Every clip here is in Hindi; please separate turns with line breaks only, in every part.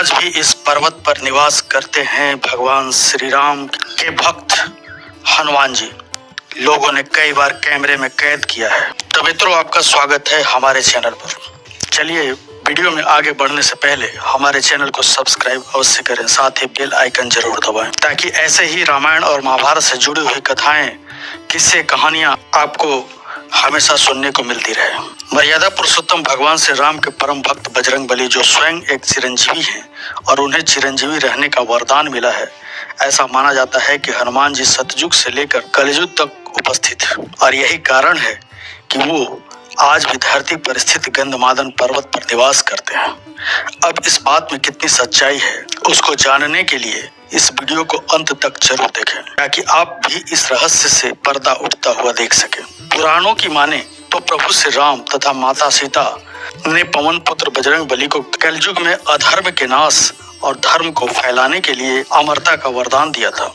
आज भी इस पर्वत पर निवास करते हैं भगवान श्री राम के भक्त हनुमान जी। लोगों ने कई बार कैमरे में कैद किया है। तो मित्रों, आपका स्वागत है हमारे चैनल पर। चलिए वीडियो में आगे बढ़ने से पहले हमारे चैनल को सब्सक्राइब अवश्य करें, साथ ही बेल आइकन जरूर दबाएं ताकि ऐसे ही रामायण और महाभारत से जुड़ी हुई कथाएं, किस्से, कहानियां आपको हमेशा सुनने को मिलती रहे। मर्यादा पुरुषोत्तम भगवान श्री राम के परम भक्त बजरंगबली, जो स्वयं एक चिरंजीवी हैं और उन्हें चिरंजीवी रहने का वरदान मिला है, ऐसा माना जाता है कि हनुमान जी सतयुग से लेकर कलयुग तक उपस्थित हैं और यही कारण है कि वो आज भी धरती पर स्थित गंधमादन पर्वत पर निवास करते हैं। अब इस बात में कितनी सच्चाई है, उसको जानने के लिए इस वीडियो को अंत तक जरूर देखें ताकि आप भी इस रहस्य से पर्दा उठता हुआ देख सकें। पुराणों की माने तो प्रभु श्री राम तथा माता सीता ने पवन पुत्र बजरंगबली को कलयुग में अधर्म के नाश और धर्म को फैलाने के लिए अमरता का वरदान दिया था।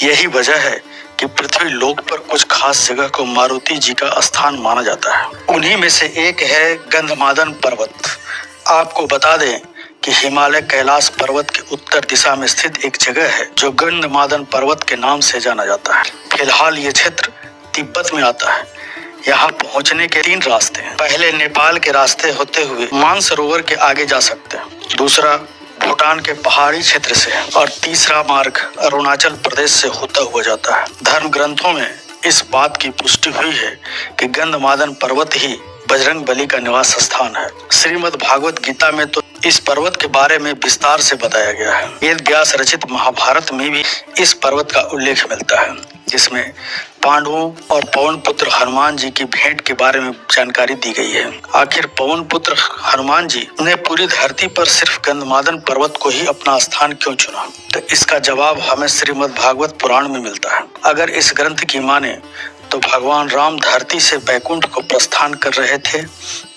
यही वजह है कि पृथ्वी लोक पर कुछ खास जगह को मारुति जी का स्थान माना जाता है। उन्हीं में से एक है गंधमादन पर्वत। आपको बता दें कि हिमालय कैलाश पर्वत के उत्तर दिशा में स्थित एक जगह है जो गंधमादन पर्वत के नाम से जाना जाता है। फिलहाल ये क्षेत्र तिब्बत में आता है। यहाँ पहुँचने के 3 रास्ते हैं। पहले नेपाल के रास्ते होते हुए मानसरोवर के आगे जा सकते हैं, दूसरा भूटान के पहाड़ी क्षेत्र से और तीसरा मार्ग अरुणाचल प्रदेश से होता हुआ जाता है। धर्म ग्रंथों में इस बात की पुष्टि हुई है कि गंधमादन पर्वत ही बजरंगबली का निवास स्थान है। श्रीमद् भागवत गीता में तो इस पर्वत के बारे में विस्तार से बताया गया है। वेद व्यास रचित महाभारत में भी इस पर्वत का उल्लेख मिलता है, जिसमें पांडवों और पवन पुत्र हनुमान जी की भेंट के बारे में जानकारी दी गई है। आखिर पवन पुत्र हनुमान जी ने पूरी धरती पर सिर्फ गंधमादन पर्वत को ही अपना स्थान क्यों चुना? तो इसका जवाब हमें श्रीमद् भागवत पुराण में मिलता है। अगर इस ग्रंथ की माने तो भगवान राम धरती से बैकुंठ को प्रस्थान कर रहे थे,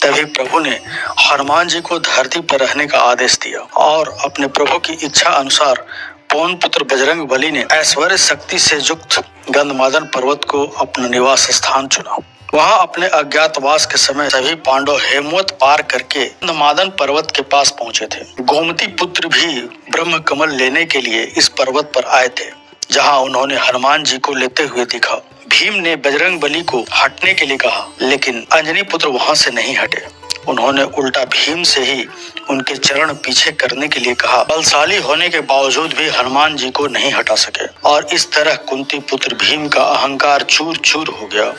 तभी प्रभु ने हनुमान जी को धरती पर रहने का आदेश दिया और अपने प्रभु की इच्छा अनुसार पवन पुत्र बजरंगबली ने ऐश्वर्य शक्ति से युक्त गंधमादन पर्वत को अपना निवास स्थान चुना। वहां अपने अज्ञातवास के समय सभी पांडव हेमवत पार करके गंधमादन पर्वत के पास पहुंचे थे। गोमती पुत्र भी ब्रह्म कमल लेने के लिए इस पर्वत पर आए थे, जहां उन्होंने हनुमान जी को लेते हुए देखा। भीम ने बजरंगबली को हटने के लिए कहा, लेकिन अंजनी पुत्र वहां से नहीं हटे। उन्होंने उल्टा भीम से ही उनके चरण पीछे करने के लिए कहा। बलशाली होने के बावजूद भी हनुमान जी को नहीं हटा सके और इस तरह कुंती पुत्र भीम का अहंकार चूर चूर हो गया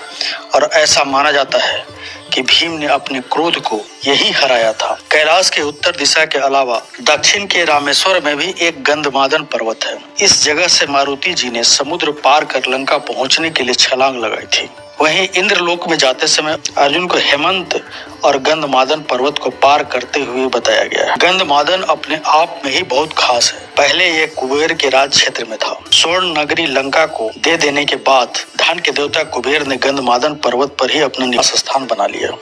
और ऐसा माना जाता है कि भीम ने अपने क्रोध को यही हराया था। कैलाश के उत्तर दिशा के अलावा दक्षिण के रामेश्वर में भी एक गंधमादन पर्वत है। इस जगह से मारुति जी ने समुद्र पार कर लंका पहुंचने के लिए छलांग लगाई थी। वहीं इंद्रलोक में जाते समय अर्जुन को हेमंत और गंधमादन पर्वत को पार करते हुए बताया गया है। गंधमादन अपने आप में ही बहुत खास है। पहले ये कुबेर के राज क्षेत्र में था। स्वर्ण नगरी लंका को दे देने के बाद धन के देवता कुबेर ने गंधमादन पर्वत पर ही अपना निवास स्थान बना लिया।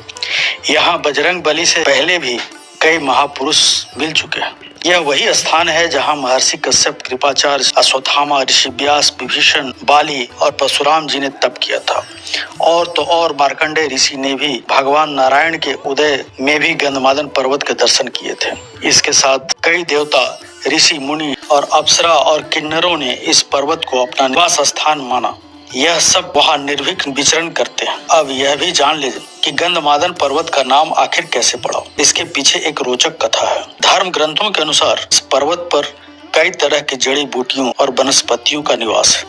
यहाँ बजरंगबली से पहले भी कई महापुरुष मिल चुके हैं। यह वही स्थान है जहां महर्षि कश्यप, कृपाचार्य, अश्वत्थामा, ऋषि व्यास, विभीषण, बाली और परशुराम जी ने तप किया था। और तो और मार्कंडेय ऋषि ने भी भगवान नारायण के उदय में भी गंधमादन पर्वत के दर्शन किए थे। इसके साथ कई देवता, ऋषि, मुनि और अप्सरा और किन्नरों ने इस पर्वत को अपना निवास स्थान माना। यह सब वहाँ निर्भीक विचरण करते हैं। अब यह भी जान लीजिए कि गंधमादन पर्वत का नाम आखिर कैसे पड़ा। इसके पीछे एक रोचक कथा है। धर्म ग्रंथों के अनुसार इस पर्वत पर कई तरह की जड़ी बूटियों और वनस्पतियों का निवास है,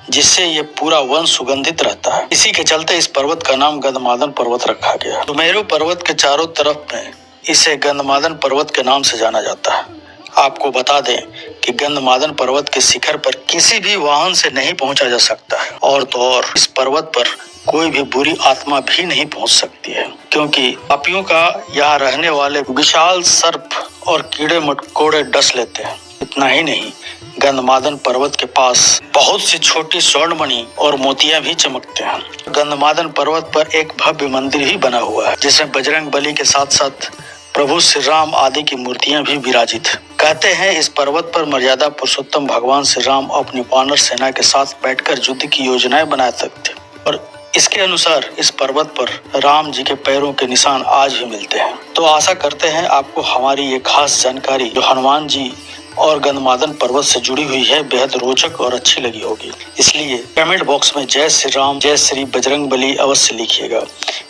जिससे ये पूरा वन सुगंधित रहता है। इसी के चलते इस पर्वत का नाम गंधमादन पर्वत रखा गया। सुमेरु पर्वत के चारों तरफ में इसे गंधमादन पर्वत के नाम से जाना जाता है। आपको बता दें कि गंधमादन पर्वत के शिखर पर किसी भी वाहन से नहीं पहुंचा जा सकता है और तो और इस पर्वत पर कोई भी बुरी आत्मा भी नहीं पहुंच सकती है, क्योंकि पापियों का यहाँ रहने वाले विशाल सर्प और कीड़े मकोड़े डस लेते हैं। इतना ही नहीं, गंधमादन पर्वत के पास बहुत सी छोटी स्वर्णमणि और मोतियां भी चमकते हैं। गंधमादन पर्वत पर एक भव्य मंदिर भी बना हुआ है, जिसमें बजरंगबली के साथ साथ प्रभु श्री राम आदि की मूर्तियां भी विराजित हैं। कहते हैं इस पर्वत पर मर्यादा पुरुषोत्तम भगवान श्री राम अपनी वानर सेना के साथ बैठकर युद्ध की योजनाएं बनाते थे और इसके अनुसार इस पर्वत पर राम जी के पैरों के निशान आज भी मिलते हैं। तो आशा करते हैं आपको हमारी ये खास जानकारी जो हनुमान जी और गंधमादन पर्वत से जुड़ी हुई है बेहद रोचक और अच्छी लगी होगी। इसलिए कमेंट बॉक्स में जय श्री राम, जय श्री बजरंगबली अवश्य लिखिएगा।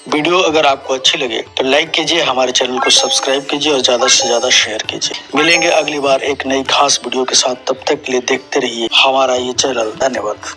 वीडियो अगर आपको अच्छी लगे तो लाइक कीजिए, हमारे चैनल को सब्सक्राइब कीजिए और ज्यादा से ज्यादा शेयर कीजिए। मिलेंगे अगली बार एक नई खास वीडियो के साथ, तब तक के लिए देखते रहिए हमारा ये चैनल। धन्यवाद।